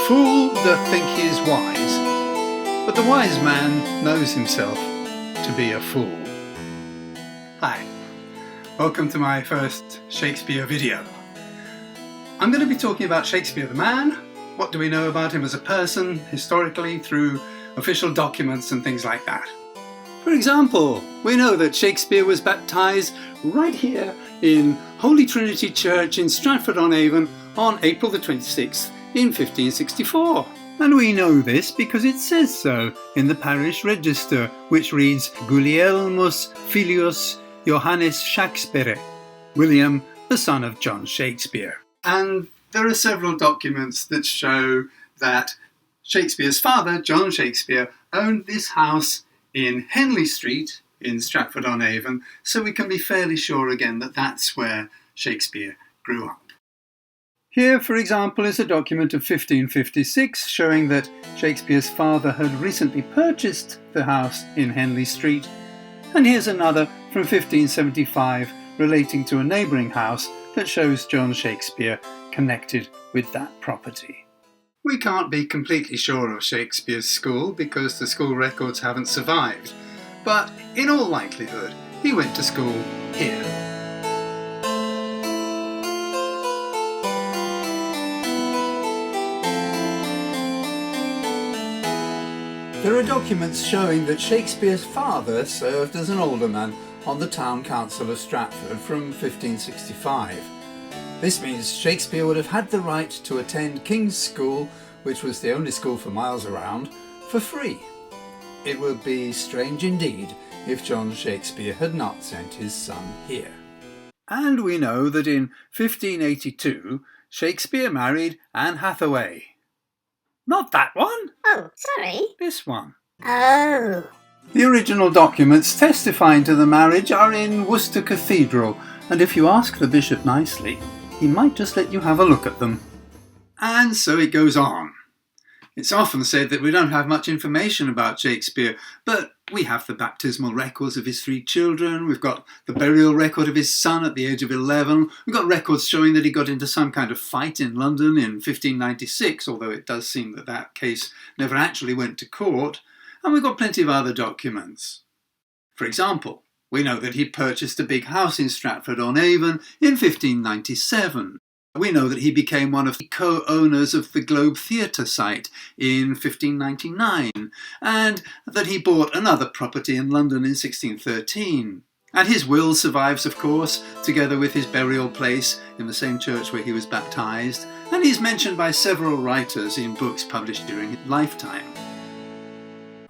fool doth think he is wise, but the wise man knows himself to be a fool. Hi, welcome to my first Shakespeare video. I'm going to be talking about Shakespeare the man. What do we know about him as a person, historically, through official documents and things like that. For example, we know that Shakespeare was baptised right here in Holy Trinity Church in Stratford on Avon on April the 26th in 1564. And we know this because it says so in the parish register, which reads Gulielmus filius Johannes Shakspere, William the son of John Shakespeare. And there are several documents that show that Shakespeare's father, John Shakespeare, owned this house in Henley Street in Stratford on Avon, so we can be fairly sure again that that's where Shakespeare grew up. Here, for example, is a document of 1556 showing that Shakespeare's father had recently purchased the house in Henley Street, and here's another from 1575 relating to a neighbouring house that shows John Shakespeare connected with that property. We can't be completely sure of Shakespeare's school because the school records haven't survived, but in all likelihood he went to school here. There are documents showing that Shakespeare's father served as an alderman on the town council of Stratford from 1565. This means Shakespeare would have had the right to attend King's School, which was the only school for miles around, for free. It would be strange indeed if John Shakespeare had not sent his son here. And we know that in 1582 Shakespeare married Anne Hathaway. Not that one! Oh, sorry. This one. Oh. The original documents testifying to the marriage are in Worcester Cathedral, and if you ask the bishop nicely, he might just let you have a look at them. And so it goes on. It's often said that we don't have much information about Shakespeare, but we have the baptismal records of his 3 children, we've got the burial record of his son at the age of 11, we've got records showing that he got into some kind of fight in London in 1596, although it does seem that that case never actually went to court, and we've got plenty of other documents. For example, we know that he purchased a big house in Stratford on Avon in 1597. We know that he became one of the co-owners of the Globe Theatre site in 1599, and that he bought another property in London in 1613. And his will survives, of course, together with his burial place in the same church where he was baptised, and he's mentioned by several writers in books published during his lifetime.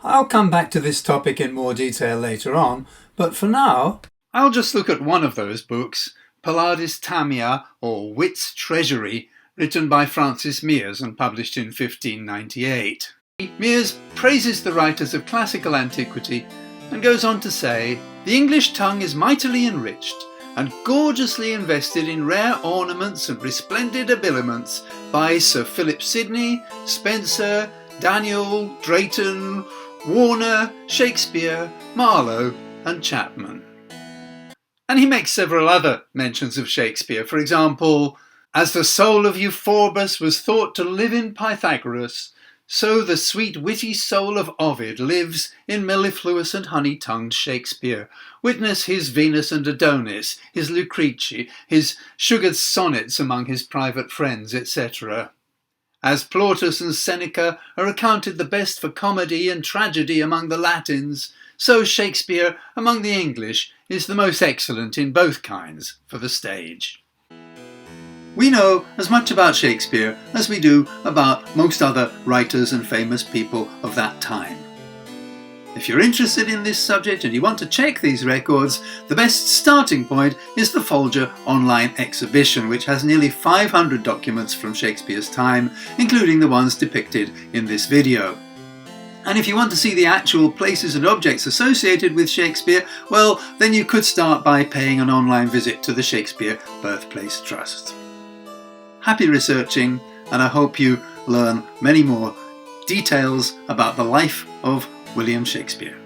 I'll come back to this topic in more detail later on, but for now, I'll just look at one of those books, Palladis Tamia, or Wit's Treasury, written by Francis Mears and published in 1598. Mears praises the writers of classical antiquity and goes on to say, "The English tongue is mightily enriched and gorgeously invested in rare ornaments and resplendent habiliments by Sir Philip Sidney, Spenser, Daniel, Drayton, Warner, Shakespeare, Marlowe and Chapman." And he makes several other mentions of Shakespeare. For example, "As the soul of Euphorbus was thought to live in Pythagoras, so the sweet witty soul of Ovid lives in mellifluous and honey-tongued Shakespeare. Witness his Venus and Adonis, his Lucrece, his sugared sonnets among his private friends, etc. As Plautus and Seneca are accounted the best for comedy and tragedy among the Latins, so Shakespeare among the English is the most excellent in both kinds for the stage." We know as much about Shakespeare as we do about most other writers and famous people of that time. If you're interested in this subject and you want to check these records, the best starting point is the Folger online exhibition, which has nearly 500 documents from Shakespeare's time, including the ones depicted in this video. And if you want to see the actual places and objects associated with Shakespeare, well, then you could start by paying an online visit to the Shakespeare-Birthplace Trust. Happy researching, and I hope you learn many more details about the life of William Shakespeare.